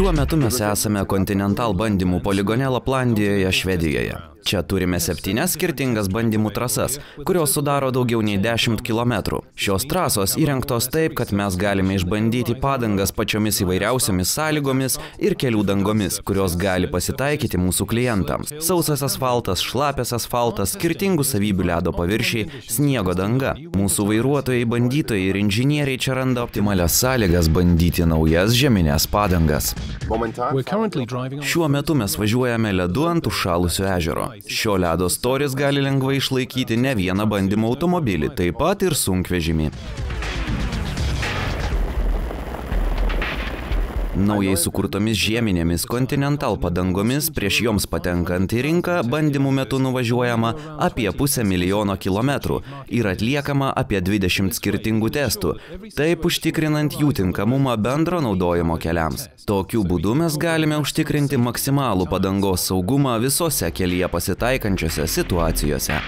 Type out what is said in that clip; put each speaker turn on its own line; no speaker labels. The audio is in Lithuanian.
Šiuo metu mes esame Continental bandymų poligone Laplandijoje, Švedijoje. Čia turime 7 skirtingas bandymų trasas, kurios sudaro daugiau nei 10 km. Šios trasos įrengtos taip, kad mes galime išbandyti padangas pačiomis įvairiausiomis sąlygomis ir kelių dangomis, kurios gali pasitaikyti mūsų klientams. Sausas asfaltas, šlapias asfaltas, skirtingų savybių ledo paviršiai, sniego danga. Mūsų vairuotojai, bandytojai ir inžinieriai čia randa optimalias sąlygas bandyti naujas žeminės padangas. Šiuo metu mes važiuojame ledu ant užšalusio ežero. Šio ledo storis gali lengvai išlaikyti ne vieną bandymo automobilį, taip pat ir sunkvežimį. Naujai sukurtomis žieminėmis Continental padangomis prieš joms patenkant į rinką bandymų metu nuvažiuojama apie 500 000 kilometrų ir atliekama apie 20 skirtingų testų, taip užtikrinant jų tinkamumą bendro naudojimo keliams. Tokiu būdu mes galime užtikrinti maksimalų padangos saugumą visose kelyje pasitaikančiose situacijose.